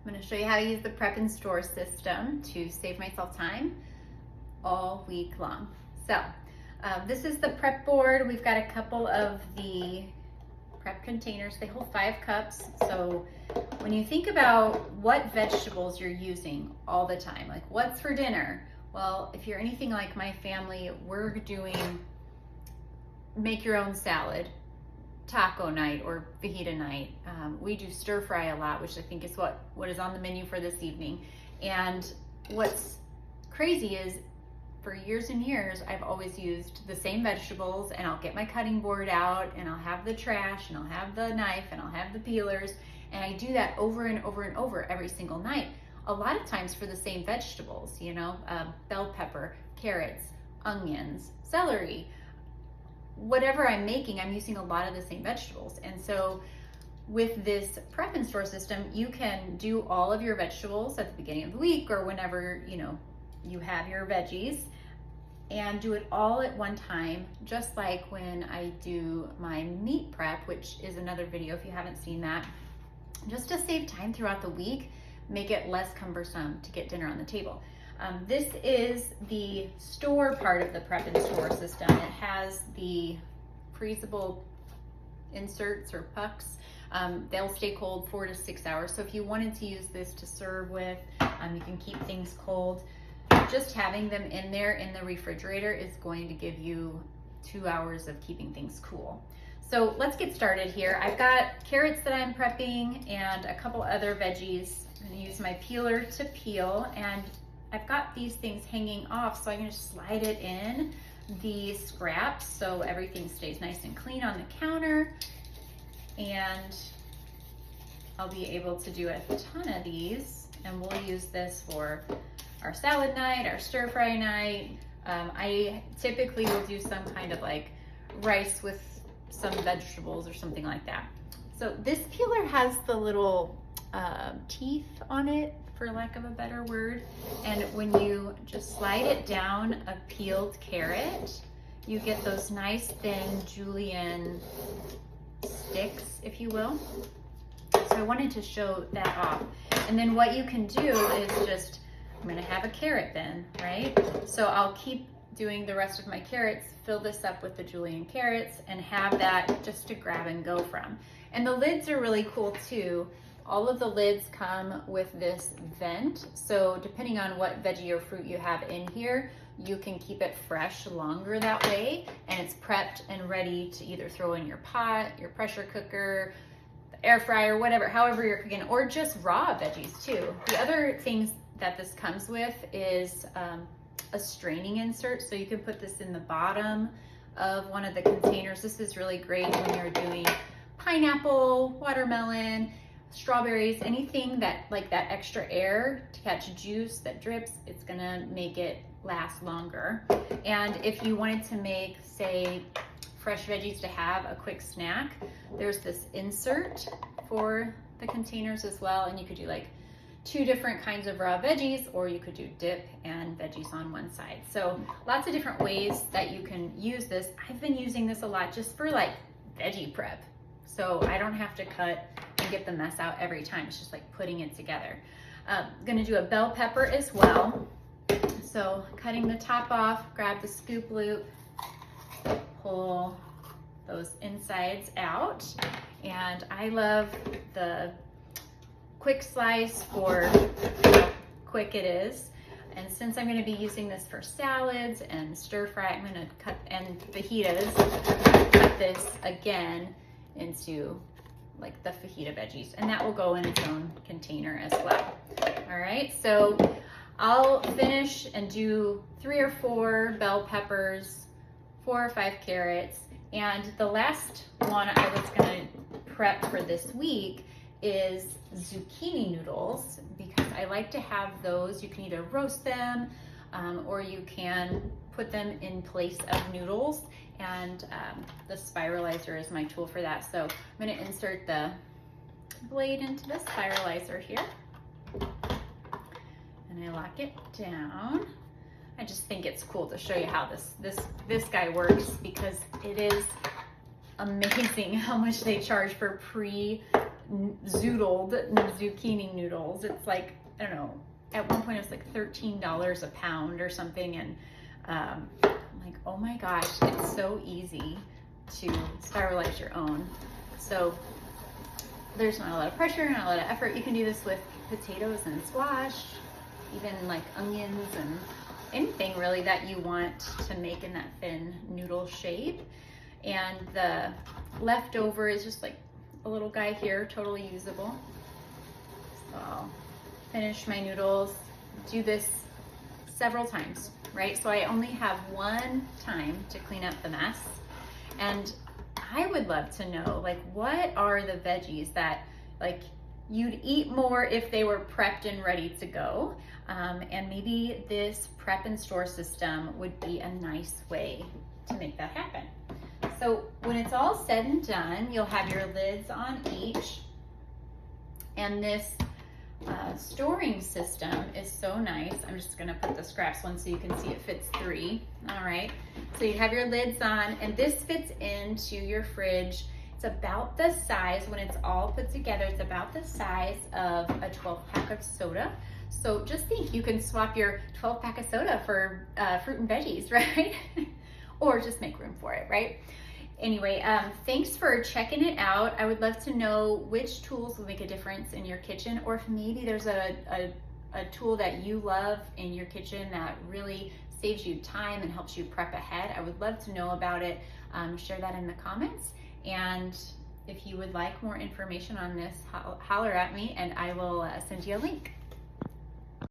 I'm going to show you how to use the prep and store system to save myself time all week long. So this is the prep board. We've got a couple of the prep containers. They hold 5 cups. So when you think about what vegetables you're using all the time, like what's for dinner? Well, if you're anything like my family, we're doing make your own salad, taco night or fajita night. We do stir fry a lot, which I think is what is on the menu for this evening. And what's crazy is for years and years, I've always used the same vegetables, and I'll get my cutting board out and I'll have the trash and I'll have the knife and I'll have the peelers. And I do that over and over and over every single night. A lot of times for the same vegetables, you know, bell pepper, carrots, onions, celery, whatever I'm making, I'm using a lot of the same vegetables. And so with this prep and store system, you can do all of your vegetables at the beginning of the week or whenever, you know, you have your veggies, and do it all at one time, just like when I do my meat prep, which is another video if you haven't seen that, just to save time throughout the week, make it less cumbersome to get dinner on the table. This is the store part of the prep and store system. It has the freezable inserts or pucks. They'll stay cold 4 to 6 hours. So if you wanted to use this to serve with, you can keep things cold. Just having them in there in the refrigerator is going to give you 2 hours of keeping things cool. So let's get started here. I've got carrots that I'm prepping and a couple other veggies. I'm gonna use my peeler to peel, and I've got these things hanging off, so I'm gonna slide it in the scraps so everything stays nice and clean on the counter. And I'll be able to do a ton of these, and we'll use this for our salad night, our stir fry night. I typically will do some kind of like rice with some vegetables or something like that. So this peeler has the little teeth on it, for lack of a better word. And when you just slide it down a peeled carrot, you get those nice thin julienne sticks, if you will. So I wanted to show that off. And then what you can do is just, I'm gonna have a carrot then, right? So I'll keep doing the rest of my carrots, fill this up with the julienne carrots, and have that just to grab and go from. And the lids are really cool too. All of the lids come with this vent. So depending on what veggie or fruit you have in here, you can keep it fresh longer that way. And it's prepped and ready to either throw in your pot, your pressure cooker, the air fryer, whatever, however you're cooking, or just raw veggies too. The other things that this comes with is a straining insert. So you can put this in the bottom of one of the containers. This is really great when you're doing pineapple, watermelon, strawberries, anything that like that extra air to catch juice that drips. It's gonna make it last longer. And if you wanted to make, say, fresh veggies to have a quick snack, there's this insert for the containers as well. And you could do like 2 different kinds of raw veggies, or you could do dip and veggies on one side. So lots of different ways that you can use this. I've been using this a lot just for like veggie prep. So I don't have to cut and get the mess out every time. It's just like putting it together. I'm gonna do a bell pepper as well. So cutting the top off, grab the scoop loop, pull those insides out. And I love the quick slice for how quick it is. And since I'm gonna be using this for salads and stir fry, I'm gonna cut, and fajitas, cut this again into like the fajita veggies, and that will go in its own container as well. All right, so I'll finish and do 3 or 4 bell peppers, 4 or 5 carrots, and the last one I was gonna prep for this week is zucchini noodles, because I like to have those. You can either roast them or you can put them in place of noodles, and the spiralizer is my tool for that. So I'm going to insert the blade into the spiralizer here, and I lock it down. I just think it's cool to show you how this guy works, because it is amazing how much they charge for zoodled zucchini noodles. It's like, I don't know, at one point it was like $13 a pound or something. And I'm like, oh my gosh, it's so easy to spiralize your own. So there's not a lot of pressure, not a lot of effort. You can do this with potatoes and squash, even like onions and anything really that you want to make in that thin noodle shape. And the leftover is just like a little guy here, totally usable. So I'll finish my noodles, do this several times, right? So I only have one time to clean up the mess. And I would love to know, like, what are the veggies that like you'd eat more if they were prepped and ready to go? And maybe this prep and store system would be a nice way to make that happen. So when it's all said and done, you'll have your lids on each. And this storing system is so nice. I'm just gonna put the scraps one so you can see it fits 3. All right, so you have your lids on, and this fits into your fridge. It's about the size, when it's all put together, it's about the size of a 12-pack of soda. So just think, you can swap your 12-pack of soda for fruit and veggies, right? Or just make room for it, right? Anyway, thanks for checking it out. I would love to know which tools will make a difference in your kitchen, or if maybe there's a tool that you love in your kitchen that really saves you time and helps you prep ahead. I would love to know about it. Share that in the comments. And if you would like more information on this, holler at me and I will send you a link.